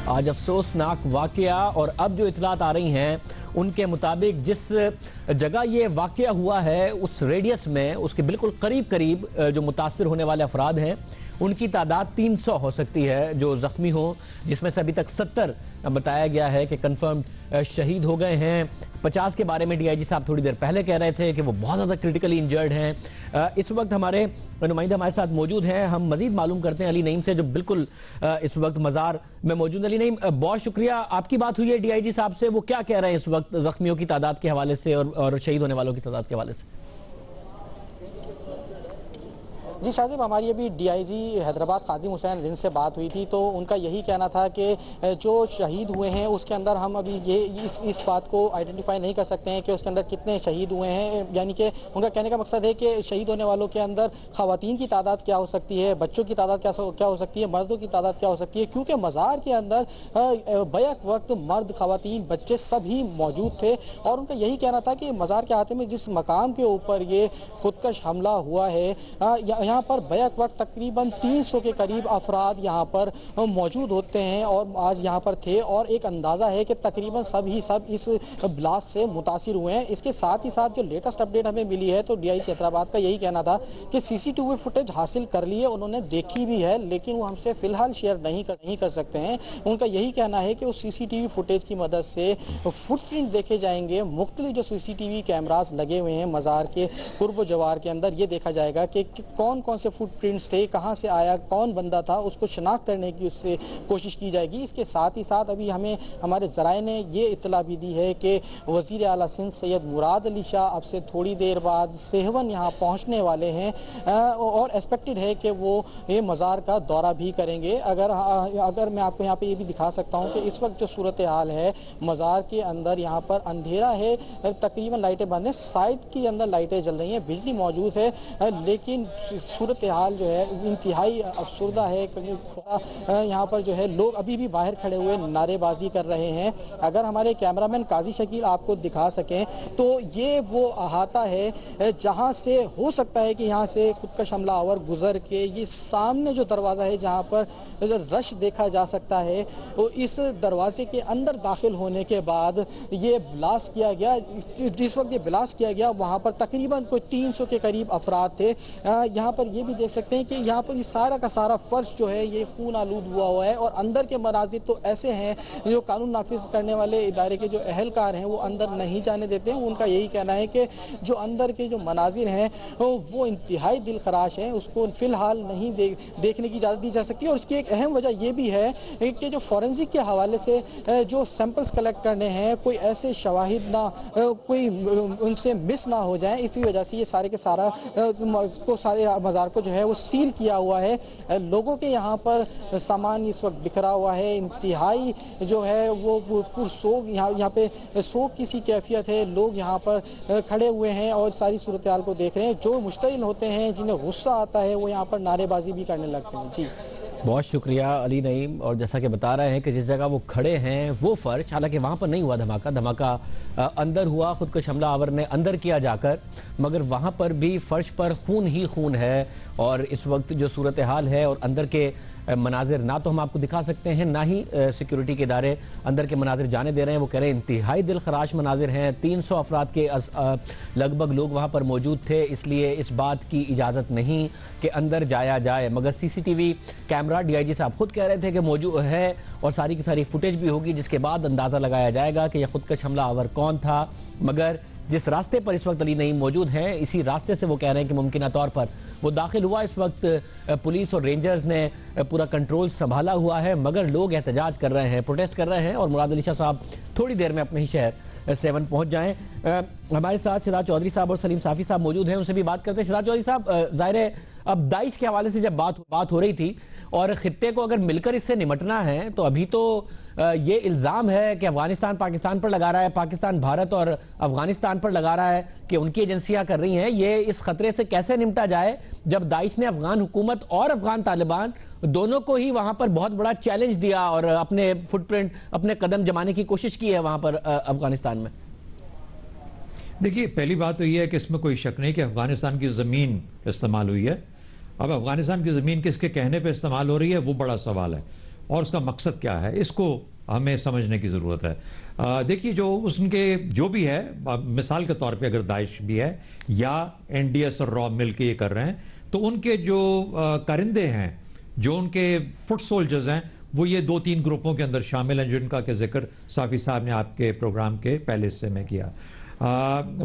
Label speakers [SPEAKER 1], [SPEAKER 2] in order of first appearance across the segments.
[SPEAKER 1] आज अफसोसनाक वाकया, और अब जो इतलात आ रही हैं उनके मुताबिक जिस जगह ये वाकया हुआ है उस रेडियस में, उसके बिल्कुल करीब करीब जो मुतासिर होने वाले अफराद हैं उनकी तादाद 300 हो सकती है जो ज़ख्मी हो, जिसमें से अभी तक 70 बताया गया है कि कंफर्म शहीद हो गए हैं। 50 के बारे में डीआईजी साहब थोड़ी देर पहले कह रहे थे कि वो बहुत ज़्यादा क्रिटिकली इंजर्ड हैं। इस वक्त हमारे नुमाइंदा हमारे साथ मौजूद हैं, हम मजीद मालूम करते हैं अली नईम से जो बिल्कुल इस वक्त मज़ार में मौजूद। अली नईम, बहुत शुक्रिया, आपकी बात हुई है डीआईजी साहब से, वो क्या कह रहे हैं इस वक्त ज़ख्मियों की तादाद के हवाले से और शहीद होने वालों की तादाद के हवाले से?
[SPEAKER 2] जी शाहज़ेब, हमारी अभी डीआईजी हैदराबाद खादिम हुसैन रिंद से बात हुई थी, तो उनका यही कहना था कि जो शहीद हुए हैं उसके अंदर हम अभी ये इस बात को आइडेंटिफाई नहीं कर सकते हैं कि उसके अंदर कितने शहीद हुए हैं। यानी कि उनका कहने का मकसद है कि शहीद होने वालों के अंदर ख़वातीन की तादाद क्या हो सकती है, बच्चों की तादाद क्या हो सकती है, मर्दों की तादाद क्या हो सकती है, क्योंकि मज़ार के अंदर बैक वक्त मर्द, ख़वातीन, बच्चे सभी मौजूद थे। और उनका यही कहना था कि मज़ार के आते में जिस मकाम के ऊपर ये खुदकश हमला हुआ है, यहाँ पर बैक वक्त तकरीबन 300 के करीब अफराद यहाँ पर मौजूद होते हैं और आज यहाँ पर थे, और एक अंदाज़ा है कि तकरीबन सब इस ब्लास्ट से मुतासिर हुए हैं। इसके साथ ही साथ जो लेटेस्ट अपडेट हमें मिली है, तो डीआईजी हैदराबाद का यही कहना था कि सीसीटीवी फुटेज हासिल कर ली है, उन्होंने देखी भी है, लेकिन वो हमसे फ़िलहाल शेयर नहीं कर सकते हैं। उनका यही कहना है कि उस सीसीटीवी फुटेज की मदद से फुटप्रिंट देखे जाएंगे। मुख्तलिफ जो सीसीटीवी कैमरास लगे हुए हैं मज़ार के कुर्ब जवार के अंदर, ये देखा जाएगा कि कौन से फुटप्रिंट्स थे, कहां से आया, कौन बंदा था, उसको शनाख्त करने की उससे कोशिश की जाएगी। इसके साथ ही साथ अभी हमें हमारे ज़राए ने ये इत्तला भी दी है कि वज़ीर आला सिंध सैयद मुराद अली शाह अब से थोड़ी देर बाद सेहवन यहाँ पहुँचने वाले हैं और एक्सपेक्टेड है कि वो ये मज़ार का दौरा भी करेंगे। अगर मैं आपको यहाँ पे ये भी दिखा सकता हूँ कि इस वक्त जो सूरत हाल है मज़ार के अंदर, यहाँ पर अंधेरा है, तकरीबन लाइटें बंद हैं, साइड के अंदर लाइटें जल रही हैं, बिजली मौजूद है, लेकिन सूरत हाल जो है इंतहाई अफसरदा है। यहाँ पर जो है लोग अभी भी बाहर खड़े हुए नारेबाजी कर रहे हैं। अगर हमारे कैमरामैन काजी शकील आपको दिखा सकें तो ये वो अहाता है जहाँ से हो सकता है कि यहाँ से खुदकश हमलावर गुजर के ये सामने जो दरवाज़ा है जहाँ पर रश देखा जा सकता है, तो इस दरवाजे के अंदर दाखिल होने के बाद ये ब्लास्ट किया गया। जिस वक्त ये ब्लास्ट किया गया वहाँ पर तकरीबन कोई 300 के करीब अफराद थे। यहाँ पर ये भी देख सकते हैं कि यहाँ पर ये सारा का सारा फर्श जो है ये खून आलूद हुआ है, और अंदर के मनाजिर तो ऐसे हैं जो कानून नाफिज करने वाले इदारे के जो अहलकार हैं वो अंदर नहीं जाने देते हैं। उनका यही कहना है कि जो अंदर के जो मनाजिर हैं वो इंतहाई दिल खराश हैं, उसको फ़िलहाल नहीं देखने की इजाज़त दी जा सकती। और उसकी एक अहम वजह यह भी है कि जो फॉरेंसिक के हवाले से जो सैंपल्स कलेक्ट करने हैं, कोई ऐसे शवाहिद ना कोई उनसे मिस ना हो जाए, इसी वजह से ये सारे के सारा सारे मज़ार को जो है वो सील किया हुआ है। लोगों के यहाँ पर सामान इस वक्त बिखरा हुआ है, इंतहाई जो है वो पुरसोग यहाँ पे सोग की सी कैफियत है। लोग यहाँ पर खड़े हुए हैं और सारी सूरत हाल को देख रहे हैं। जो मुश्तइल होते हैं, जिन्हें गुस्सा आता है, वो यहाँ पर नारेबाजी भी करने लगते हैं। जी
[SPEAKER 1] बहुत शुक्रिया अली नईम। और जैसा कि बता रहे हैं कि जिस जगह वो खड़े हैं वो फर्श, हालांकि वहाँ पर नहीं हुआ धमाका अंदर हुआ, खुदकश हमलावर ने अंदर किया जाकर, मगर वहाँ पर भी फर्श पर खून ही खून है। और इस वक्त जो सूरत हाल है और अंदर के मनाजिर ना तो हम आपको दिखा सकते हैं, ना ही सिक्योरिटी के इदारे अंदर के मनाजिर जाने दे रहे हैं। वो कह रहे हैं इंतहाई दिल खराश मनाजिर हैं। 300 अफराद के लगभग लोग वहाँ पर मौजूद थे, इसलिए इस बात की इजाज़त नहीं कि अंदर जाया जाए। मगर सीसीटीवी कैमरा डीआईजी साहब खुद कह रहे थे कि मौजूद है और सारी की सारी फुटेज भी होगी, जिसके बाद अंदाज़ा लगाया जाएगा कि यह खुदकश हमलावर कौन था। मगर जिस रास्ते पर इस वक्त अली नईम मौजूद हैं, इसी रास्ते से वो कह रहे हैं कि मुमकिन तौर पर वो दाखिल हुआ। इस वक्त पुलिस और रेंजर्स ने पूरा कंट्रोल संभाला हुआ है, मगर लोग एहतजाज कर रहे हैं, प्रोटेस्ट कर रहे हैं। और मुराद अली शाह साहब थोड़ी देर में अपने ही शहर सेवन पहुंच जाएं। हमारे साथ शहजाद चौधरी साहब और सलीम साफ़ी साहब मौजूद हैं, उनसे भी बात करते हैं। शहजाद चौधरी साहब, ज़ाहिर है अब दाइश के हवाले से जब बात हो रही थी और ख़ित्ते को अगर मिलकर इससे निमटना है, तो अभी तो ये इल्ज़ाम है कि अफ़गानिस्तान पाकिस्तान पर लगा रहा है, पाकिस्तान भारत और अफ़गानिस्तान पर लगा रहा है कि उनकी एजेंसियां कर रही हैं। ये इस ख़तरे से कैसे निपटा जाए जब दाइश ने अफ़गान हुकूमत और अफ़गान तालिबान दोनों को ही वहाँ पर बहुत बड़ा चैलेंज दिया और अपने फुटप्रिंट, अपने कदम जमाने की कोशिश की है वहाँ पर अफ़गानिस्तान में?
[SPEAKER 3] देखिए, पहली बात तो यह है कि इसमें कोई शक नहीं कि अफ़गानिस्तान की ज़मीन इस्तेमाल हुई है। अब अफ़गानिस्तान की ज़मीन किसके कहने पे इस्तेमाल हो रही है वो बड़ा सवाल है। और उसका मकसद क्या है, इसको हमें समझने की ज़रूरत है। देखिए, जो उसके जो भी है, मिसाल के तौर पे अगर दाइश भी है या एनडीएस और रॉ मिल के ये कर रहे हैं, तो उनके जो कारिंदे हैं, जो उनके फुट सोल्जर्स हैं, वो ये 2-3 ग्रुपों के अंदर शामिल हैं, जिनका के जिक्र साफ़ी साहब ने आपके प्रोग्राम के पहले हिस्से में किया।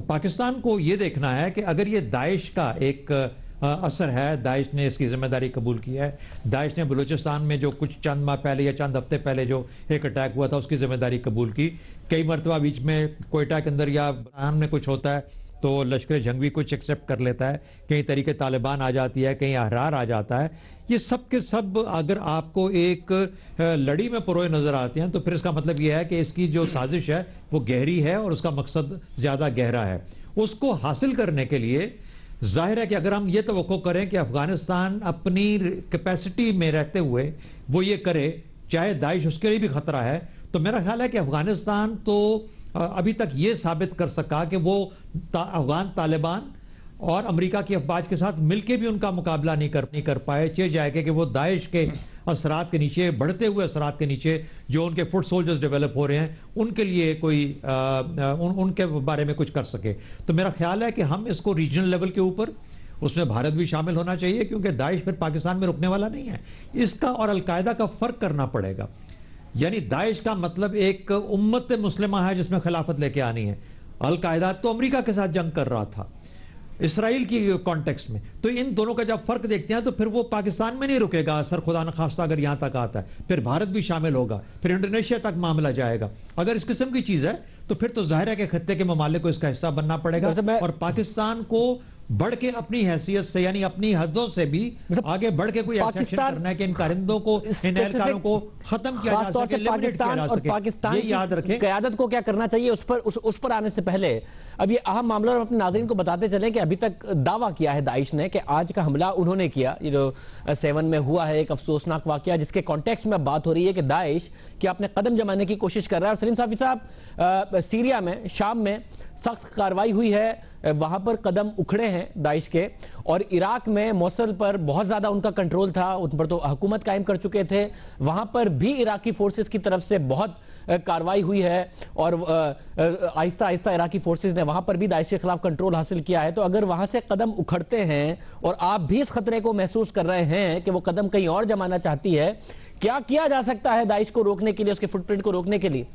[SPEAKER 3] पाकिस्तान को ये देखना है कि अगर ये दाइश का एक असर है, दाइश ने इसकी जिम्मेदारी कबूल की है, दाइश ने बलूचिस्तान में जो कुछ चंद माह पहले या चंद हफ्ते पहले जो एक अटैक हुआ था उसकी जिम्मेदारी कबूल की, कई मरतबा बीच में कोयटा के अंदर या बरान में कुछ होता है तो लश्कर जंग भी कुछ एक्सेप्ट कर लेता है, कहीं तरीके तालिबान आ जाती है, कहीं अहरार आ जाता है। ये सब के सब अगर आपको एक लड़ी में पुरोए नज़र आते हैं तो फिर इसका मतलब ये है कि इसकी जो साजिश है वो गहरी है और उसका मकसद ज़्यादा गहरा है। उसको हासिल करने के लिए जाहिर है कि अगर हम ये तवक्को करें कि अफगानिस्तान अपनी कैपेसिटी में रहते हुए वो ये करे, चाहे दाइश उसके लिए भी खतरा है, तो मेरा ख्याल है कि अफगानिस्तान तो अभी तक ये साबित कर सका कि वो अफगान तालिबान और अमेरिका की अफवाज के साथ मिलकर भी उनका मुकाबला नहीं कर पाए। चे जाएगा कि वो दाइश के असरात के नीचे, बढ़ते हुए असरात के नीचे जो उनके फुट सोल्जर्स डेवलप हो रहे हैं, उनके लिए कोई उनके बारे में कुछ कर सके। तो मेरा ख्याल है कि हम इसको रीजनल लेवल के ऊपर, उसमें भारत भी शामिल होना चाहिए, क्योंकि दाइश फिर पाकिस्तान में रुकने वाला नहीं है। इसका और अलकायदा का फ़र्क करना पड़ेगा। यानी दाइश का मतलब एक उम्मत मुस्लिमा है जिसमें खिलाफत लेके आनी है। अलकायदा तो अमेरिका के साथ जंग कर रहा था इसराइल की कॉन्टेक्स्ट में। तो इन दोनों का जब फर्क देखते हैं तो फिर वो पाकिस्तान में नहीं रुकेगा असर, खुदा न खास्ता अगर यहाँ तक आता है, फिर भारत भी शामिल होगा, फिर इंडोनेशिया तक मामला जाएगा। अगर इस किस्म की चीज़ है तो फिर तो जाहिर है कि खत्ते के ममालिक को इसका हिस्सा बनना पड़ेगा और पाकिस्तान को बढ़ के अपनी हैसियत से, यानी अपनी हदों से भी आगे बढ़ के कोई ऐसा एक्शन करना है कि इन कारिंदों को, इन एहलकारों को खत्म किया जा सके, एलिमिनेट किया जा सके।
[SPEAKER 1] पाकिस्तान
[SPEAKER 3] ये याद रखें,
[SPEAKER 1] क़यादत को क्या करना चाहिए उस पर आने से पहले अब ये अहम मामला और अपने नाज़रीन को बताते चलें कि अभी तक दावा किया है दाइश ने कि आज का हमला उन्होंने किया, ये जो 7 में हुआ है, एक अफसोसनाक वाकया जिसके कॉन्टेक्स्ट में बात हो रही है कि दाइश कि अपने कदम जमाने की कोशिश कर रहा है। और सलीम साफ़ी साहब, सीरिया में, शाम में सख्त कार्रवाई हुई है, वहां पर कदम उखड़े हैं दाइश के, और इराक में मोसल पर बहुत ज़्यादा उनका कंट्रोल था, उन पर तो हुकूमत कायम कर चुके थे, वहां पर भी इराकी फोर्सेस की तरफ से बहुत कार्रवाई हुई है और आहिस्ता आहिस्ता इराकी फोर्सेस ने वहां पर भी दाइश के खिलाफ कंट्रोल हासिल किया है। तो अगर वहां से कदम उखड़ते हैं और आप भी इस खतरे को महसूस कर रहे हैं कि वो कदम कहीं और जमाना चाहती है, क्या किया जा सकता है दाइश को रोकने के लिए, उसके फुटप्रिंट को रोकने के लिए?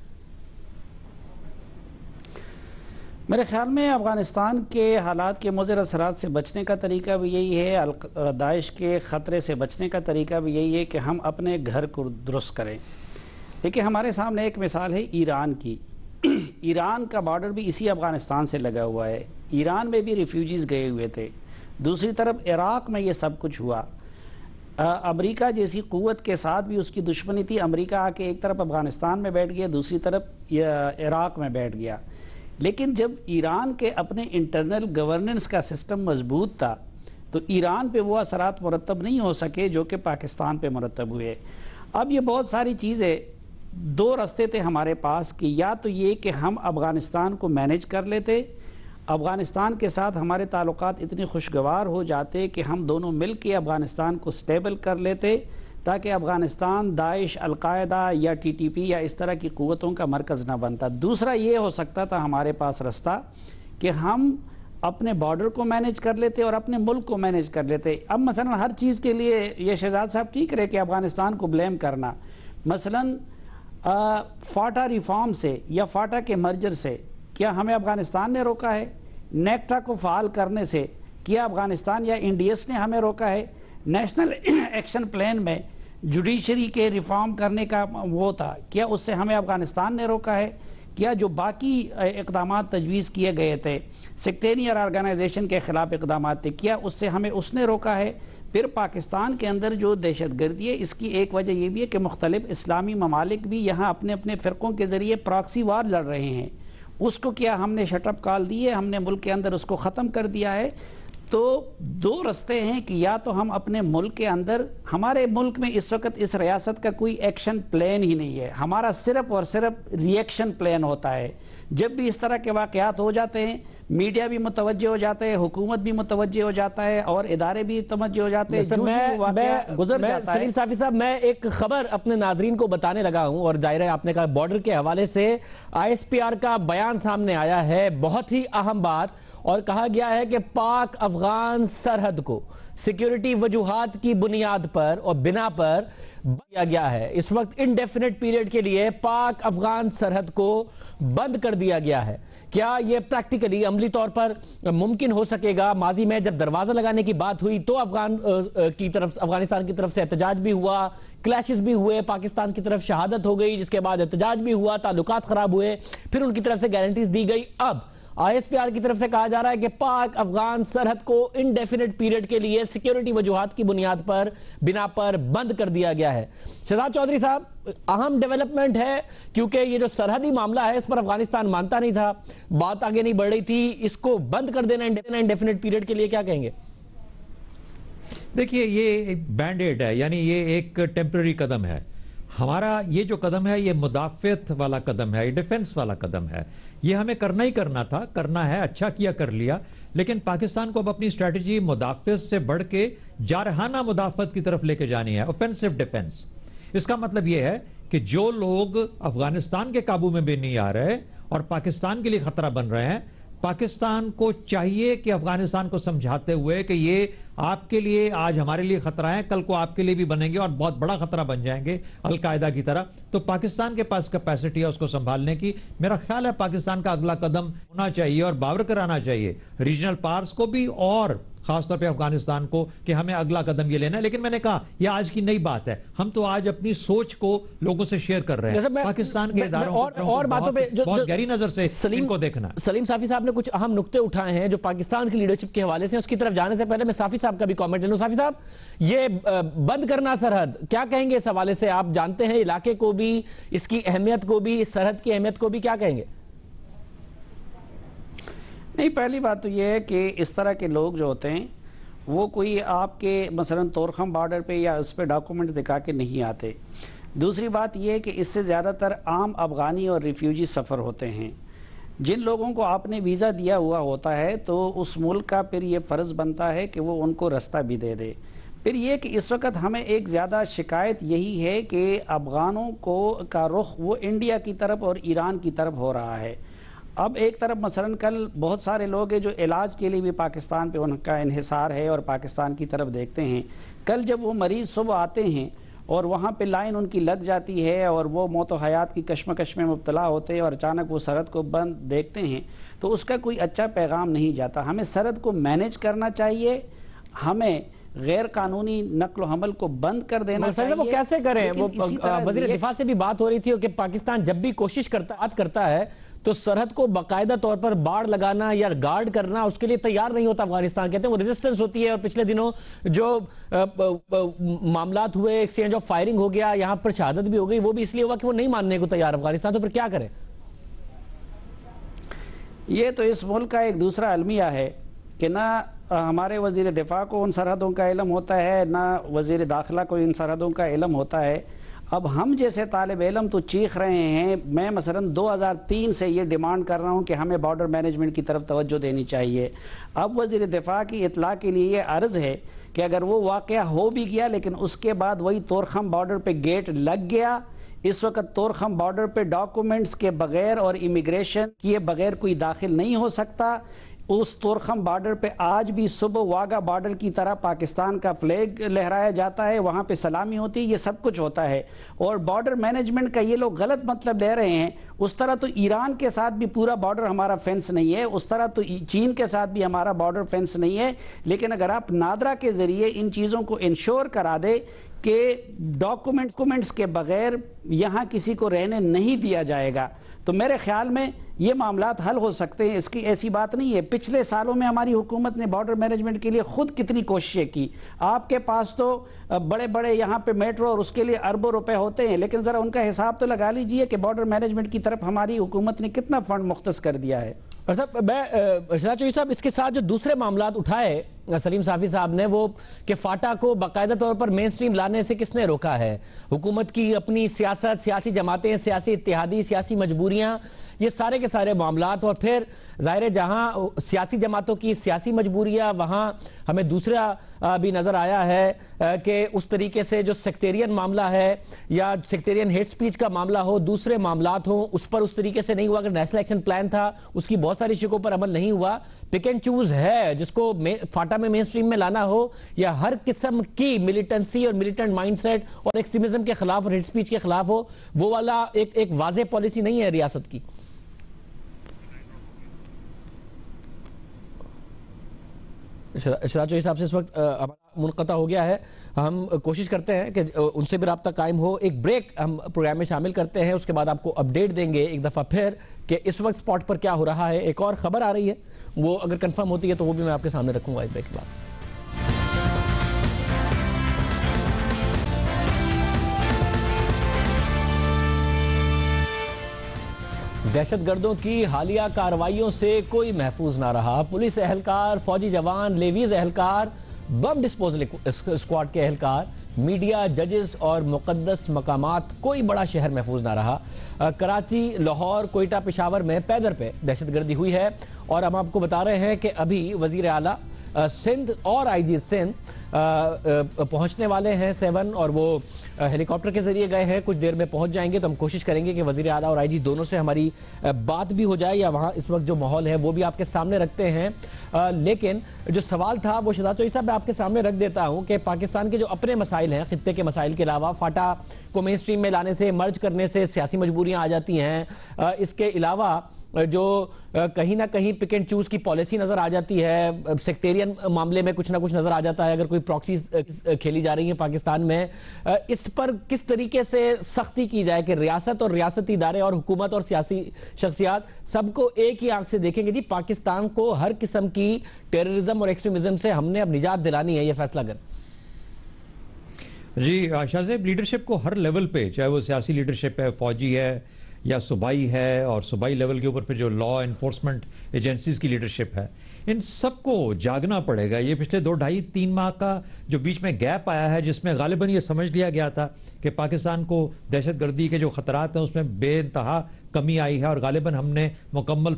[SPEAKER 4] मेरे ख्याल में अफ़गानिस्तान के हालात के मुज़र असरात से बचने का तरीका भी यही है, दाइश के ख़तरे से बचने का तरीका भी यही है कि हम अपने घर को दुरुस्त करें। देखिए, हमारे सामने एक मिसाल है ईरान की। ईरान का बॉर्डर भी इसी अफ़गानिस्तान से लगा हुआ है, ईरान में भी रिफ्यूजीज़ गए हुए थे, दूसरी तरफ इराक़ में ये सब कुछ हुआ। अमेरिका जैसी क़ुव्वत के साथ भी उसकी दुश्मनी थी, अमेरिका आके एक तरफ अफ़गानिस्तान में बैठ गया, दूसरी तरफ इराक़ में बैठ गया। लेकिन जब ईरान के अपने इंटरनल गवर्नेंस का सिस्टम मजबूत था तो ईरान पे वो असरात मुरतब नहीं हो सके जो कि पाकिस्तान पे मुरतब हुए। अब ये बहुत सारी चीज़ें, दो रास्ते थे हमारे पास कि या तो ये कि हम अफ़गानिस्तान को मैनेज कर लेते, अफ़गानिस्तान के साथ हमारे ताल्लुकात इतने खुशगवार हो जाते कि हम दोनों मिल के अफ़गानिस्तान को स्टेबल कर लेते ताकि अफ़गानिस्तान दाइश, अलकायदा या TTP या इस तरह की क़ुव्वतों का मरकज़ ना बनता। दूसरा ये हो सकता था हमारे पास रास्ता कि हम अपने बॉर्डर को मैनेज कर लेते और अपने मुल्क को मैनेज कर लेते। अब मसलन हर चीज़ के लिए ये शहजाद साहब ठीक रहे कि अफ़गानिस्तान को ब्लेम करना, मसलन फाटा रिफॉर्म से या फाटा के मर्जर से क्या हमें अफ़गानिस्तान ने रोका है? नेक्टा को फ़ाल करने से क्या अफ़गानिस्तान या NDS ने हमें रोका है? नेशनल एक्शन प्लान में जुडिशरी के रिफॉर्म करने का वो था, क्या उससे हमें अफ़गानिस्तान ने रोका है? क्या जो बाकी इक़दाम तजवीज़ किए गए थे, सेक्टेरियन ऑर्गेनाइजेशन के ख़िलाफ़ इक़दाम थे, क्या उससे हमें उसने रोका है? फिर पाकिस्तान के अंदर जो दहशत गर्दी है, इसकी एक वजह यह भी है कि मुख्तलिफ इस्लामी ममालिक भी यहाँ अपने अपने फ़िरक़ों के ज़रिए प्रॉक्सी वार लड़ रहे हैं। उसको क्या हमने शटअप कॉल दी है, हमने मुल्क के अंदर उसको ख़त्म कर दिया है? तो दो रास्ते हैं कि या तो हम अपने मुल्क के अंदर, हमारे मुल्क में इस वक्त इस रियासत का कोई एक्शन प्लान ही नहीं है, हमारा सिर्फ और सिर्फ रिएक्शन प्लान होता है। जब भी इस तरह के वाक़यात हो जाते हैं, मीडिया भी मुतवज्जे हो जाता है, हुकूमत भी मुतवज्जे हो जाता है और इदारे भी मुतवज्जे हो जाते हैं। गुजर जाता है।
[SPEAKER 1] सलीम साफी साहब, मैं एक खबर अपने नाजरीन को बताने लगा हूं और जाहिर है आपने कहा बॉर्डर के हवाले से ISPR का बयान सामने आया है, बहुत ही अहम बात, और कहा गया है कि पाक अफगान सरहद को सिक्योरिटी वजूहात की बुनियाद पर और बिना पर दिया गया है। इस वक्त इनडेफिनेट पीरियड के लिए पाक अफगान सरहद को बंद कर दिया गया है। क्या यह प्रैक्टिकली अमली तौर पर मुमकिन हो सकेगा? माजी में जब दरवाजा लगाने की बात हुई तो अफगानिस्तान की तरफ से एहतजाज भी हुआ, क्लैशेस भी हुए, पाकिस्तान की तरफ शहादत हो गई, जिसके बाद एहतजाज भी हुआ, ताल्लुकात खराब हुए, फिर उनकी तरफ से गारंटीज दी गई। अब ISPR की तरफ से कहा जा रहा है कि पाक अफगान सरहद को इनडेफिनेट पीरियड के लिए सिक्योरिटी वजूहात की बुनियाद पर बिना पर बंद कर दिया गया है। शहजाद चौधरी साहब, अहम डेवलपमेंट है क्योंकि ये जो सरहदी मामला है इस पर अफगानिस्तान मानता नहीं था, बात आगे नहीं बढ़ रही थी, इसको बंद कर देना इनडेफिनेट पीरियड के लिए क्या कहेंगे?
[SPEAKER 3] देखिए, ये एक बैंडेड है, यानी ये एक टेम्पररी कदम है। हमारा ये जो कदम है ये मुदाफ़त वाला कदम है, ये डिफेंस वाला कदम है। ये हमें करना ही करना था, करना है, अच्छा किया कर लिया। लेकिन पाकिस्तान को अब अपनी स्ट्रैटेजी मुदाफ़त से बढ़ के जारहाना मुदाफ़त की तरफ लेके जानी है, ऑफेंसिव डिफेंस। इसका मतलब ये है कि जो लोग अफगानिस्तान के काबू में भी नहीं आ रहे और पाकिस्तान के लिए खतरा बन रहे हैं, पाकिस्तान को चाहिए कि अफगानिस्तान को समझाते हुए कि ये आपके लिए आज हमारे लिए खतरा है, कल को आपके लिए भी बनेंगे और बहुत बड़ा खतरा बन जाएंगे अलकायदा की तरह। तो पाकिस्तान के पास कैपेसिटी है उसको संभालने की। मेरा ख्याल है पाकिस्तान का अगला कदम होना चाहिए और बावर कराना चाहिए रीजनल पावर्स को भी और खासतौर पे अफगानिस्तान को कि हमें अगला कदम ये लेना है। लेकिन मैंने कहा यह आज की नई बात है, हम तो आज अपनी सोच को लोगों से शेयर कर रहे हैं। पाकिस्तान के इदारों
[SPEAKER 1] और बातों पे
[SPEAKER 3] बहुत गहरी नजर से इनको देखना।
[SPEAKER 1] सलीम साफी साहब ने कुछ अहम नुक्ते उठाए हैं जो पाकिस्तान की लीडरशिप के हवाले से, उसकी तरफ जाने से पहले मैं साफी साहब का भी कमेंट ले लूं। साफी साहब, ये बंद करना सरहद, क्या कहेंगे इस हवाले से? आप जानते हैं इलाके को भी, इसकी अहमियत को भी, सरहद की अहमियत को भी, क्या कहेंगे?
[SPEAKER 4] नहीं, पहली बात तो यह है कि इस तरह के लोग जो होते हैं वो कोई आपके मसलन तोरखम बॉर्डर पे या उस पर डॉक्यूमेंट दिखा के नहीं आते। दूसरी बात यह है कि इससे ज़्यादातर आम अफ़गानी और रिफ्यूजी सफ़र होते हैं। जिन लोगों को आपने वीज़ा दिया हुआ होता है तो उस मुल्क का फिर ये फ़र्ज़ बनता है कि वो उनको रास्ता भी दे दे। फिर ये कि इस वक्त हमें एक ज़्यादा शिकायत यही है कि अफ़गानों को का रुख वो इंडिया की तरफ और ईरान की तरफ हो रहा है। अब एक तरफ मसलन कल बहुत सारे लोग हैं जो इलाज के लिए भी पाकिस्तान पे उनका इन्हिसार है और पाकिस्तान की तरफ देखते हैं। कल जब वो मरीज़ सुबह आते हैं और वहाँ पे लाइन उनकी लग जाती है और वो मौत व हयात की कश्मकश में मुब्तला होते हैं और अचानक वो सरहद को बंद देखते हैं तो उसका कोई अच्छा पैगाम नहीं जाता। हमें सरहद को मैनेज करना चाहिए, हमें गैर कानूनी नक्ल हमल को बंद कर देना चाहिए।
[SPEAKER 1] वो कैसे करें? वो वज़ीर दिफा से भी बात हो रही थी कि पाकिस्तान जब भी कोशिश करता है तो सरहद को बाकायदा तौर पर बाड़ लगाना या गार्ड करना उसके लिए तैयार नहीं होता अफगानिस्तान। कहते हैं वो रेजिस्टेंस होती है। और पिछले दिनों जो मामलात हुए, एक्सचेंज ऑफ फायरिंग हो गया, यहां पर शहादत भी हो गई, वो भी इसलिए हुआ कि वो नहीं मानने को तैयार अफगानिस्तान। तो फिर क्या करें?
[SPEAKER 4] ये तो इस मुल्क का एक दूसरा अलमिया है कि ना हमारे वज़ीर दिफा को उन सरहदों का इल्म होता है, ना वज़ीर दाखिला को इन सरहदों का इल्म होता है। अब हम जैसे तालिब इल्म तो चीख रहे हैं। मैं मसलन 2003 से ये डिमांड कर रहा हूँ कि हमें बॉर्डर मैनेजमेंट की तरफ तवज्जो देनी चाहिए। अब वज़ीर दिफा की इतला के लिए ये अर्ज़ है कि अगर वो वाक़या हो भी गया लेकिन उसके बाद वही तोरखम बॉर्डर पे गेट लग गया, इस वक्त तोरखम बॉर्डर पे डॉक्यूमेंट्स के बगैर और इमिग्रेशन किए बगैर कोई दाखिल नहीं हो सकता। उस तोरखम बॉर्डर पे आज भी सुबह वाघा बॉर्डर की तरह पाकिस्तान का फ्लैग लहराया जाता है, वहाँ पे सलामी होती है, ये सब कुछ होता है। और बॉर्डर मैनेजमेंट का ये लोग गलत मतलब ले रहे हैं। उस तरह तो ईरान के साथ भी पूरा बॉर्डर हमारा फेंस नहीं है, उस तरह तो चीन के साथ भी हमारा बॉर्डर फेंस नहीं है। लेकिन अगर आप नादरा के ज़रिए इन चीज़ों को इंश्योर करा दे कि डॉक्यूमेंट्स के बगैर यहाँ किसी को रहने नहीं दिया जाएगा तो मेरे ख्याल में ये मामलात हल हो सकते हैं। इसकी ऐसी बात नहीं है। पिछले सालों में हमारी हुकूमत ने बॉर्डर मैनेजमेंट के लिए खुद कितनी कोशिशें की। आपके पास तो बड़े बड़े यहाँ पे मेट्रो और उसके लिए अरबों रुपए होते हैं, लेकिन ज़रा उनका हिसाब तो लगा लीजिए कि बॉर्डर मैनेजमेंट की तरफ हमारी हुकूमत ने कितना फ़ंड मुख्तस कर दिया है।
[SPEAKER 1] और साहब, मैं शहजाद चौधरी साहब, इसके साथ जो दूसरे मामलात उठाए सलीम साफी साहब ने, वो कि फाटा को बाकायदा तौर पर मेन स्ट्रीम लाने से किसने रोका है? हुकूमत की अपनी सियासत, सियासी जमातें, सियासी इत्तेहादी, सियासी मजबूरियां, ये सारे के सारे मामलात। और फिर ज़ाहिर है जहां सियासी जमातों की सियासी मजबूरियां, वहां हमें दूसरा भी नज़र आया है कि उस तरीके से जो सेक्टेरियन मामला है या सेक्टेरियन हेट स्पीच का मामला हो, दूसरे मामलात हो, उस पर उस तरीके से नहीं हुआ। अगर नेशनल एक्शन प्लान था, उसकी बहुत सारी शिकों पर अमल नहीं हुआ। पिक एंड चूज है, जिसको फाटा में मेन स्ट्रीम में लाना हो, या हर किस्म की मिलिटेंसी और मिलिटेंट माइंडसेट और एक्सट्रीमिज्म के खिलाफ और हेट स्पीच के खिलाफ हो, वो वाला एक वाज़ेह पॉलिसी नहीं है रियासत की। शराज साहब से इस वक्त हमारा मुनक़ता हो गया है। हम कोशिश करते हैं कि उनसे भी रब्ता कायम हो। एक ब्रेक हम प्रोग्राम में शामिल करते हैं, उसके बाद आपको अपडेट देंगे एक दफ़ा फिर कि इस वक्त स्पॉट पर क्या हो रहा है। एक और ख़बर आ रही है, वो अगर कंफर्म होती है तो वो भी मैं आपके सामने रखूँगा इस ब्रेक के बाद। दहशतगर्दों की हालिया कार्रवाइयों से कोई महफूज ना रहा। पुलिस एहलकार, फौजी जवान, लेवीज एहलकार, बम डिस्पोजल स्क्वाड के एहलकार, मीडिया, जजेस और मुकद्दस मकामात, कोई बड़ा शहर महफूज ना रहा। कराची, लाहौर, कोयटा, पेशावर में पैदर पे दहशतगर्दी हुई है। और हम आपको बता रहे हैं कि अभी वजीर आला सिंध और आईजी सिंध पहुंचने वाले हैं 7, और वो हेलीकॉप्टर के जरिए गए हैं, कुछ देर में पहुंच जाएंगे। तो हम कोशिश करेंगे कि वजीर आला और आईजी दोनों से हमारी बात भी हो जाए, या वहां इस वक्त जो माहौल है वो भी आपके सामने रखते हैं। लेकिन जो सवाल था वो शहजाद चौधरी साहब मैं आपके सामने रख देता हूं कि पाकिस्तान के जो अपने मसाइल हैं, खित्ते के मसाइल के अलावा फाटा को मेन स्ट्रीम में लाने से, मर्ज करने से सियासी मजबूरियां आ जाती हैं। इसके अलावा जो कहीं ना कहीं पिक एंड चूज की पॉलिसी नजर आ जाती है, सेक्टेरियन मामले में कुछ ना कुछ नजर आ जाता है, अगर कोई प्रॉक्सीज खेली जा रही है पाकिस्तान में। इस पर किस तरीके से सख्ती की जाए कि रियासत और रियासती इदारे और हुकूमत और सियासी शख्सियात सबको एक ही आंख से देखेंगे जी पाकिस्तान को हर किस्म की टेररिज्म और एक्सट्रीमिज्म से हमने अब निजात दिलानी है, यह फैसला कर
[SPEAKER 3] जी। शाह साहब, लीडरशिप को हर लेवल पे, चाहे वो सियासी लीडरशिप है, फौजी है या सूबाई है, और सूबाई लेवल के ऊपर फिर जो लॉ एनफोर्समेंट एजेंसीज की लीडरशिप है, इन सबको जागना पड़ेगा। ये पिछले 2-2.5-3 माह का जो बीच में गैप आया है, जिसमें गालिबन ये समझ लिया गया था कि पाकिस्तान को दहशतगर्दी के जो खतरात हैं उसमें बेइंतहा कमी आई है, और गालिबन हमने मुकम्मल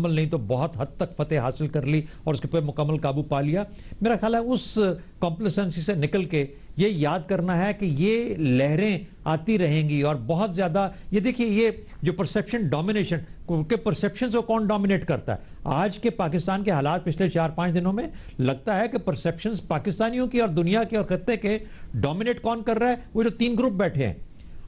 [SPEAKER 3] नहीं तो बहुत हद तक फतेह हासिल कर ली और उसके ऊपर मुकम्मल काबू पा लिया। मेरा ख्याल है उस कॉम्प्लेसेंसी से निकल के ये याद करना है कि ये लहरें आती रहेंगी, और बहुत ज़्यादा ये देखिए, ये जो परसेप्शन डोमिनेशन के परसेप्शन को कौन डोमिनेट करता है आज के पाकिस्तान के हालात पिछले 4-5 दिनों में, लगता है कि परसेप्शंस पाकिस्तानियों की और दुनिया के और खत्ते के डोमिनेट कौन कर रहा है? वो जो 3 ग्रुप बैठे हैं।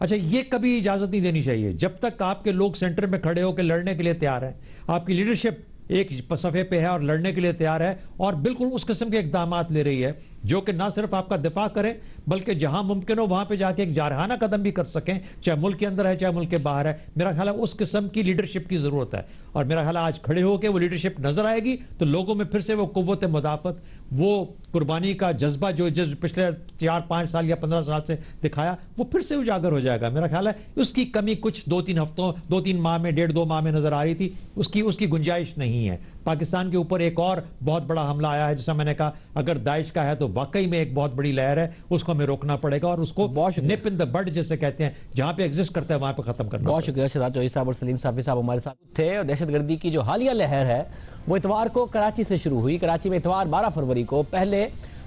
[SPEAKER 3] अच्छा, ये कभी इजाजत नहीं देनी चाहिए। जब तक आपके लोग सेंटर में खड़े होकर लड़ने के लिए तैयार हैं, आपकी लीडरशिप एक सफ़े पे है और लड़ने के लिए तैयार है और बिल्कुल उस किस्म के इक़दाम ले रही है जो कि ना सिर्फ आपका दिफा करें बल्कि जहां मुमकिन हो वहां पे जाके एक जारहाना कदम भी कर सकें, चाहे मुल्क के अंदर है चाहे मुल्क के बाहर है। मेरा ख्याल है उस किस्म की लीडरशिप की ज़रूरत है, और मेरा ख्याल है आज खड़े होकर वो लीडरशिप नजर आएगी तो लोगों में फिर से वो कुव्वत मुदाफ़त, वो कुर्बानी का जज्बा जो पिछले 4-5 साल या 15 साल से दिखाया, वो फिर से उजागर हो जाएगा। मेरा ख्याल है उसकी कमी कुछ 2-3 हफ्तों, 2-3 माह में, 1.5-2 माह में नजर आ रही थी, उसकी गुंजाइश नहीं है। पाकिस्तान के ऊपर एक और बहुत बड़ा हमला आया है, जैसा मैंने कहा, अगर दाइश का है तो वाकई में एक बहुत बड़ी लहर है, उसको हमें रोकना पड़ेगा और उसको निप इन द बड जैसे कहते हैं, जहां पे एग्जिस्ट करता है वहां पे खत्म करना।
[SPEAKER 1] बहुत शुक्रिया शहजाद चौधरी साहब और सलीम साफी साहब हमारे साथ थे। और दहशतगर्दी की जो हालिया लहर है वो इतवार को कराची से शुरू हुई। कराची में इतवार 12 फरवरी को पहले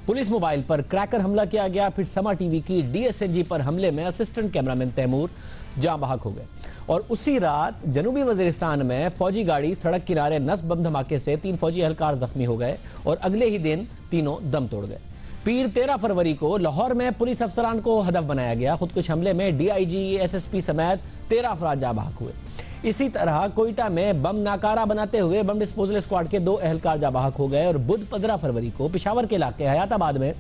[SPEAKER 1] पुलिस मोबाइल पर क्रैकर हमला किया गया, फिर समा टीवी की DSNG पर हमले में असिस्टेंट कैमरामैन तैमूर जाँ बहक हो गए, और उसी रात जनूबी वजीरिस्तान में फौजी गाड़ी सड़क किनारे नस्ब बम धमाके से 3 फौजी एहलकार जख्मी हो गए और अगले ही दिन तीनों दम तोड़ गए। पीर 13 फरवरी को लाहौर में पुलिस अफसरान को हदफ बनाया गया। खुदकुश हमले में DIG, SSP समेत 13 अफराद जाँ बहक हुए। इसी तरह कोयटा में बम नाकारा बनाते हुए बम डिस्पोजल स्क्वाड के 2 एहलकार जाँ बहक हो गए, और बुध 15 फरवरी को पेशावर के इलाके हयाताबाद में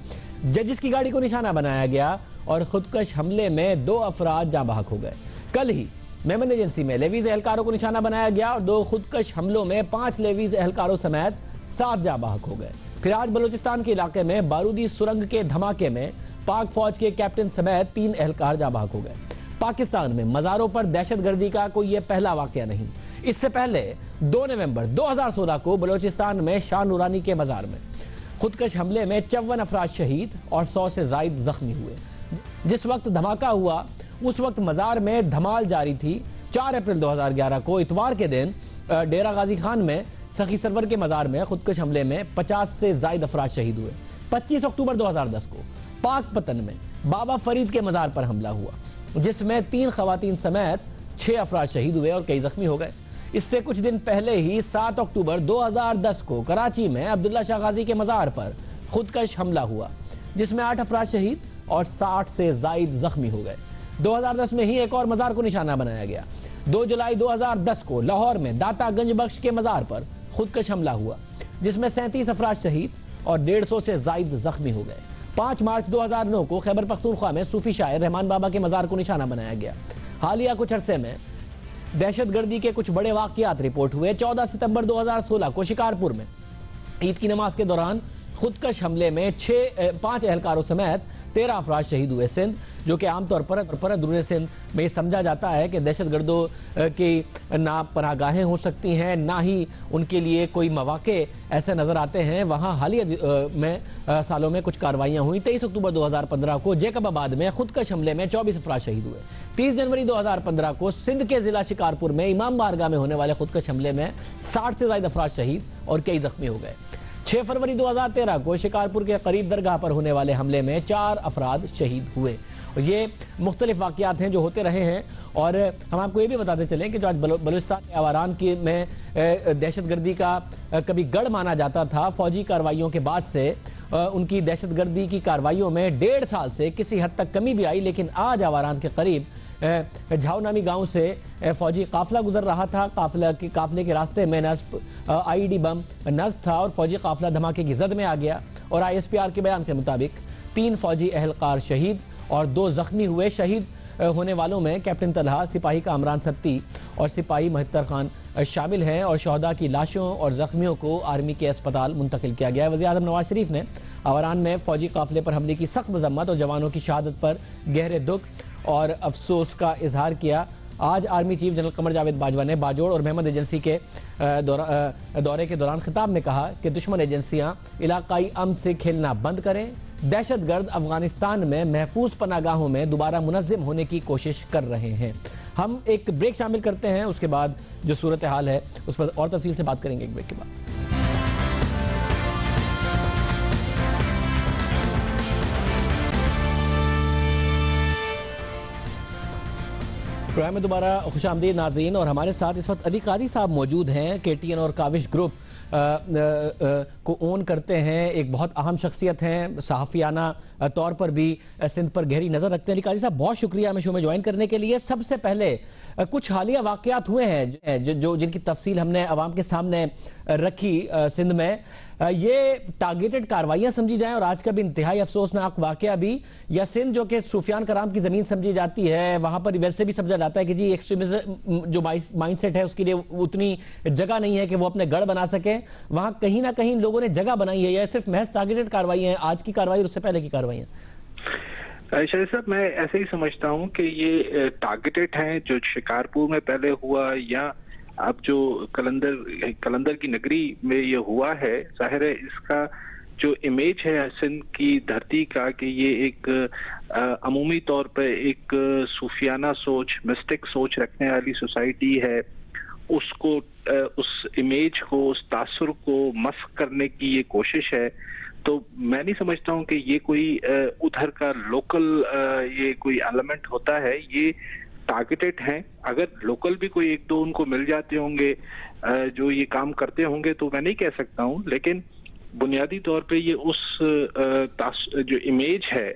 [SPEAKER 1] जजिस की गाड़ी को निशाना बनाया गया और खुदकश हमले में 2 अफराद जाँ बहक हो गए। कल ही मेमन एजेंसी में लेवीज एहलकारों को निशाना बनाया गया और 2 खुदकश हमलों में 5 लेवीज एहलकारों समेत 7 जाँ बहक हो गए। फिर आज बलूचिस्तान के इलाके में बारूदी सुरंग के धमाके में पाक फौज के कैप्टन समेत 3 एहलकार जाँ बहक हो गए। पाकिस्तान में मज़ारों पर दहशतगर्दी का कोई ये पहला वाक़या नहीं। इससे पहले 2 नवंबर 2016 को बलूचिस्तान में शाह नूरानी के मज़ार में खुदकश हमले में 54 अफराद शहीद और 100 से जायद जख्मी हुए। जिस वक्त धमाका हुआ उस वक्त मज़ार में धमाल जारी थी। 4 अप्रैल 2011 को इतवार के दिन डेरा गाजी खान में सखी सरवर के मज़ार में खुदकश हमले में 50 से जायद अफराद शहीद हुए। 25 अक्टूबर 2010 को पाकपतन में बाबा फरीद के मज़ार पर हमला हुआ, जिसमें 3 खवातीन समेत 6 अफराद शहीद हुए और कई जख्मी हो गए। इससे कुछ दिन पहले ही 7 अक्टूबर 2010 को कराची में अब्दुल्ला शाह गाजी के मज़ार पर खुदकश हमला हुआ, जिसमें 8 अफराद शहीद और 60 से जायद जख्मी हो गए। 2010 में ही एक और मज़ार को निशाना बनाया गया। 2 जुलाई 2010 को लाहौर में दाता गंज बख्श के मज़ार पर खुदकश हमला हुआ, जिसमें 37 अफराद शहीद और 150 से जायद जख्मी हो गए। 5 मार्च 2009 को खैबर पख्तूनख्वा में सूफी शायर रहमान बाबा के मज़ार को निशाना बनाया गया। हालिया कुछ अरसे में दहशतगर्दी के कुछ बड़े वाक़यात रिपोर्ट हुए। 14 सितंबर 2016 को शिकारपुर में ईद की नमाज के दौरान खुदकश हमले में 5 एहलकारों समेत 13 अफराद शहीद हुए। सिंध, जो कि आमतौर पर अंदरूनी सिंध में समझा जाता है कि दहशतगर्दों की ना पनाहगाहें हो सकती हैं, ना ही उनके लिए कोई मौके ऐसे नज़र आते हैं, वहाँ हालिया सालों में कुछ कार्रवाइयाँ हुई। 23 अक्टूबर 2015 को जैकबाबाद में खुदकश हमले में 24 अफराद शहीद हुए। 30 जनवरी 2015 को सिंध के ज़िला शिकारपुर में इमाम बारगाह में होने वाले खुदकश हमले में 60 से ज़ायद अफराद शहीद और कई जख्मी हो गए। 6 फरवरी 2013 को शिकारपुर के करीब दरगाह पर होने वाले हमले में 4 अफराद शहीद हुए। ये मुख्तलिफ वाक़यात हैं जो होते रहे हैं। और हम आपको ये भी बताते चलें कि जो आज बलूचिस्तान के आवारान की में दहशतगर्दी का कभी गढ़ माना जाता था, फौजी कार्रवाइयों के बाद से उनकी दहशतगर्दी की कार्रवाइयों में 1.5 साल से किसी हद तक कमी भी आई। लेकिन आज आवारान के करीब झाऊ नामी गांव से फौजी काफिला गुजर रहा था। काफिले के रास्ते में नस्ब आईडी बम नस्ब था और फौजी काफिला धमाके की जद में आ गया। और ISPR के बयान के मुताबिक 3 फौजी अहलकार शहीद और 2 जख्मी हुए। शहीद होने वालों में कैप्टन तलहा, सिपाही कामरान सत्ती और सिपाही महत्तर खान शामिल हैं। और शहदा की लाशों और जख्मियों को आर्मी के अस्पताल मुंतकिल किया गया है। वज़ीर आज़म नवाज शरीफ ने आवारान में फौजी काफिले पर हमले की सख्त मजम्मत और जवानों की शहादत पर गहरे दुख और अफसोस का इजहार किया। आज army chief general Qamar Javed Bajwa ने बाजोड़ और महमद एजेंसी के दौरे के दौरान खिताब में कहा कि दुश्मन एजेंसियां इलाकाई अमन से खेलना बंद करें। दहशतगर्द अफगानिस्तान में महफूज पनागाहों में दोबारा मुनज़्ज़म होने की कोशिश कर रहे हैं। हम एक ब्रेक शामिल करते हैं, उसके बाद जो सूरत हाल है उस पर और तफसील से बात करेंगे एक ब्रेक के बाद। प्रोग्राम में दोबारा खुशामदीद नाज़रीन। और हमारे साथ इस वक्त अली काजी साहब मौजूद हैं। KTN और काविश ग्रुप को ओन करते हैं, एक बहुत अहम शख्सियत हैं, सहाफ़ियाना तौर पर भी सिंध पर गहरी नज़र रखते हैं। अली काजी साहब, बहुत शुक्रिया हमें शो में ज्वाइन करने के लिए। सबसे पहले कुछ हालिया वाक़यात हुए हैं जो जिनकी तफसील हमने आवाम के सामने रखी सिंध में। ये टारगेटेड कार्रवाइयाँ समझी जाएं और आज का भी इंतहाई अफसोसनाक वाक़या भी, या सिंध जो कि सूफियान कराम की ज़मीन समझी जाती है, वहाँ पर वैसे भी समझा जाता है कि जी एक्सट्रीमिज़म जो माइंडसेट है उसके लिए उतनी जगह नहीं है कि वो अपने गढ़ बना सके, वहाँ कहीं ना कहीं लोगों ने जगह बनाई है, या सिर्फ महज टारगेटेड कार्रवाई है आज की कार्रवाई और उससे पहले की कार्रवाई?
[SPEAKER 5] शाहिद साहब, मैं ऐसे ही समझता हूँ कि ये टारगेटेड हैं। जो शिकारपुर में पहले हुआ या अब जो कलंदर की नगरी में ये हुआ है, जाहिर है इसका जो इमेज है सिंध की धरती का कि ये एक अमूमी तौर पर एक सूफियाना सोच, मिस्टिक सोच रखने वाली सोसाइटी है, उसको उस इमेज को, उस तासुर को मस्क करने की ये कोशिश है। तो मैं नहीं समझता हूँ कि ये कोई उधर का लोकल ये कोई एलिमेंट होता है। ये टारगेटेड हैं। अगर लोकल भी कोई 1-2 उनको मिल जाते होंगे जो ये काम करते होंगे तो मैं नहीं कह सकता हूँ, लेकिन बुनियादी तौर पे ये उस जो इमेज है,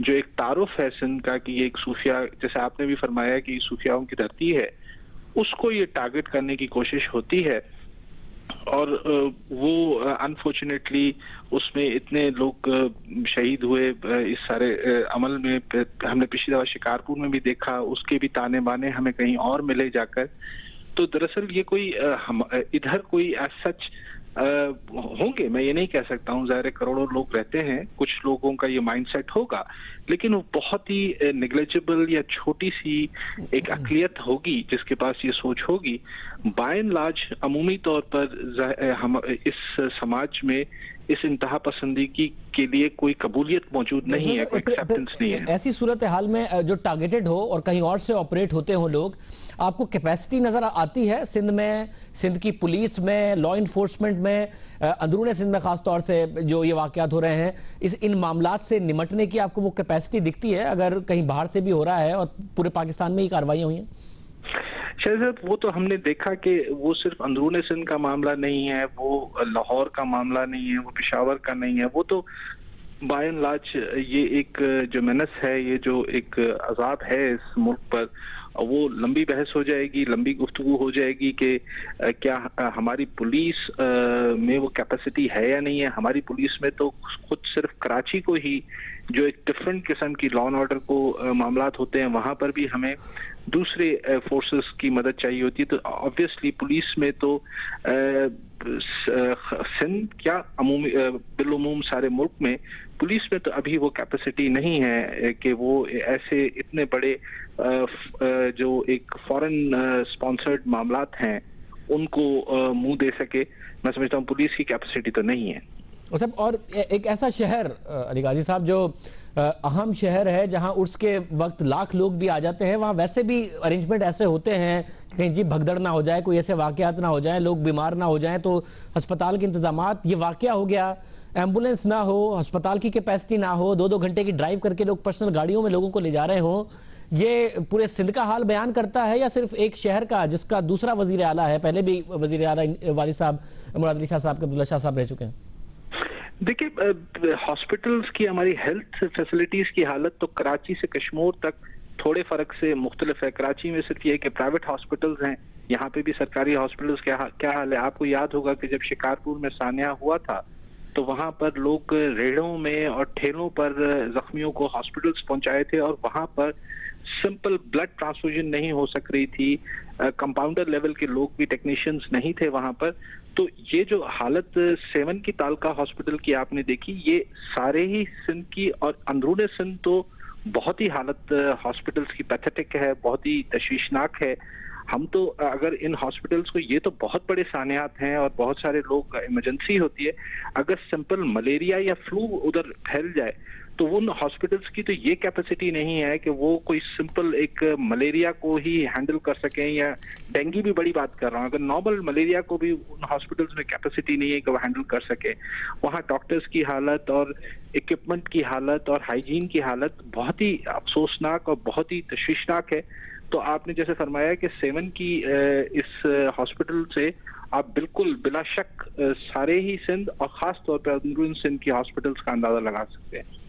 [SPEAKER 5] जो एक तारुफ है सिंध का कि ये एक सूफिया, जैसे आपने भी फरमाया कि सूफियाओं की धरती है, उसको ये टारगेट करने की कोशिश होती है। और वो अनफॉर्चुनेटली उसमें इतने लोग शहीद हुए इस सारे अमल में। हमने पिछली दफा शिकारपुर में भी देखा, उसके भी ताने बाने हमें कहीं और मिले जाकर। तो दरअसल ये कोई इधर कोई सच होंगे, मैं ये नहीं कह सकता हूँ, ज़ाहिर करोड़ों लोग रहते हैं, कुछ लोगों का ये माइंडसेट होगा, लेकिन वो बहुत ही नेग्लिजिबल या छोटी सी एक अक़लियत होगी जिसके पास ये सोच होगी। बाय एंड लार्ज अमूमी तौर पर हम इस समाज में इस इंतहा पसंदगी के लिए कोई कबूलियत मौजूद नहीं है, कोई एक्सेप्टेंस नहीं है।
[SPEAKER 1] ऐसी सूरत हाल में जो टारगेटेड हो और कहीं और से ऑपरेट होते हो लोग, आपको कैपेसिटी नजर आती है सिंध में, सिंध की पुलिस में, लॉ इन्फोर्समेंट में, अंदरूनी सिंध में खास तौर से जो ये वाकयात हो रहे हैं, इन मामलात से निमटने की आपको वो कैपेसिटी दिखती है अगर कहीं बाहर से भी हो रहा है और पूरे पाकिस्तान में ही कार्रवाइयां हुई हैं?
[SPEAKER 5] शायद वो तो हमने देखा कि वो सिर्फ अंदरूनी सिंध का मामला नहीं है, वो लाहौर का मामला नहीं है, वो पेशावर का नहीं है, वो तो बाय एंड लार्ज ये एक जो मेनस है, ये जो एक अजाब है इस मुल्क पर, वो लंबी बहस हो जाएगी, लंबी गुफ्तगू हो जाएगी कि क्या हमारी पुलिस में वो कैपेसिटी है या नहीं है। हमारी पुलिस में तो खुद सिर्फ कराची को ही जो एक डिफरेंट किस्म की लॉ एंड ऑर्डर को मामलात होते हैं, वहां पर भी हमें दूसरे फोर्सेस की मदद चाहिए होती है। तो ऑब्वियसली पुलिस में तो सिंध क्या अमूमी बिलुमूम सारे मुल्क में पुलिस में तो अभी वो कैपेसिटी नहीं है कि वो ऐसे इतने बड़े जो एक फॉरेन स्पॉन्सर्ड मामलात हैं उनको मुंह दे सके। मैं समझता हूँ पुलिस की कैपेसिटी तो नहीं है।
[SPEAKER 1] और एक ऐसा शहर अली गाजी साहब जो अहम शहर है जहां उर्स के वक्त लाख लोग भी आ जाते हैं, वहां वैसे भी अरेंजमेंट ऐसे होते हैं कहीं जी भगदड़ ना हो जाए, कोई ऐसे वाकयात ना हो जाए, लोग बीमार ना हो जाएं, तो अस्पताल के इंतजामात, ये वाकया हो गया, एम्बुलेंस ना हो, अस्पताल की कैपेसिटी ना हो, 2-2 घंटे की ड्राइव करके लोग पर्सनल गाड़ियों में लोगों को ले जा रहे हो, ये पूरे सिंध का हाल बयान करता है या सिर्फ एक शहर का जिसका दूसरा वजीर आला है, पहले भी वजीर आला वालिद साहब मुराद अली शाह साहब, अब्दुल्ला शाह साहब रह चुके हैं?
[SPEAKER 5] देखिए, हॉस्पिटल्स की, हमारी हेल्थ फैसिलिटीज की हालत तो कराची से कश्मीर तक थोड़े फर्क से मुख्तलिफ है। कराची में सिर्फ ये कि प्राइवेट हॉस्पिटल्स हैं, यहाँ पे भी सरकारी हॉस्पिटल्स क्या हाल है। आपको याद होगा कि जब शिकारपुर में सान्या हुआ था तो वहां पर लोग रेड़ों में और ठेलों पर जख्मियों को हॉस्पिटल्स पहुंचाए थे और वहां पर सिंपल ब्लड ट्रांसफ्यूजन नहीं हो सक रही थी, कंपाउंडर लेवल के लोग भी, टेक्नीशियंस नहीं थे वहां पर। तो ये जो हालत 7 की तालका हॉस्पिटल की आपने देखी, ये सारे ही सिंध की और अंदरूनी सिंध तो बहुत ही हालत हॉस्पिटल्स की पैथेटिक है, बहुत ही तशवीशनाक है। हम तो अगर इन हॉस्पिटल्स को, ये तो बहुत बड़े सानियात हैं और बहुत सारे लोग, इमरजेंसी होती है, अगर सिंपल मलेरिया या फ्लू उधर फैल जाए तो उन हॉस्पिटल्स की तो ये कैपेसिटी नहीं है कि वो कोई सिंपल एक मलेरिया को ही हैंडल कर सकें, या डेंगू भी बड़ी बात कर रहा हूँ, अगर नॉर्मल मलेरिया को भी उन हॉस्पिटल्स में कैपेसिटी नहीं है कि वो हैंडल कर सके। वहाँ डॉक्टर्स की हालत और इक्विपमेंट की हालत और हाइजीन की हालत बहुत ही अफसोसनाक और बहुत ही तशवीशनाक है। तो आपने जैसे फरमाया कि 7 की इस हॉस्पिटल से आप बिल्कुल बिला शक सारे ही सिंध और खास तौर पर अंदरूनी सिंध की हॉस्पिटल्स का अंदाजा लगा सकते हैं।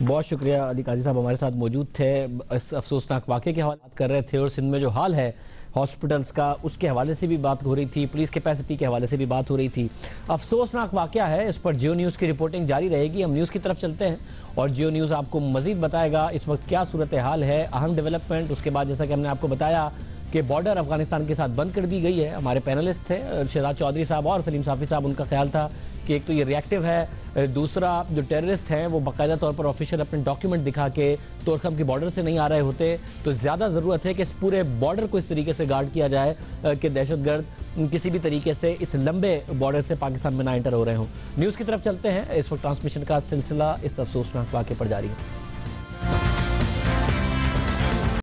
[SPEAKER 1] बहुत शुक्रिया अली काजी साहब हमारे साथ मौजूद थे, इस अफसोसनाक वाक़े के हवाले कर रहे थे और सिंध में जो हाल है हॉस्पिटल्स का उसके हवाले से भी बात हो रही थी, पुलिस कैपेसिटी के हवाले से भी बात हो रही थी। अफसोसनाक वाक़या है, इस पर जियो न्यूज़ की रिपोर्टिंग जारी रहेगी। हम न्यूज़ की तरफ चलते हैं और जियो न्यूज़ आपको मज़ीद बताएगा इस वक्त क्या सूरत हाल है, अहम डेवलपमेंट। उसके बाद जैसा कि हमने आपको बताया कि बॉर्डर अफगानिस्तान के साथ बंद कर दी गई है। हमारे पैनलिस्ट थे शहजाद चौधरी साहब और सलीम साफ़ी साहब, उनका ख्याल था कि एक तो ये रिएक्टिव है, दूसरा जो टेररिस्ट हैं वो बाकायदा तौर पर ऑफिशियल अपने डॉक्यूमेंट दिखा के तोरखम की बॉर्डर से नहीं आ रहे होते, तो ज़्यादा ज़रूरत है कि इस पूरे बॉर्डर को इस तरीके से गार्ड किया जाए कि दहशतगर्द किसी भी तरीके से इस लंबे बॉर्डर से पाकिस्तान में ना एंटर हो रहे हों। न्यूज़ की तरफ चलते हैं। इस वक्त ट्रांसमिशन का सिलसिला इस अफसोसनाक वाक़े पर जारी है।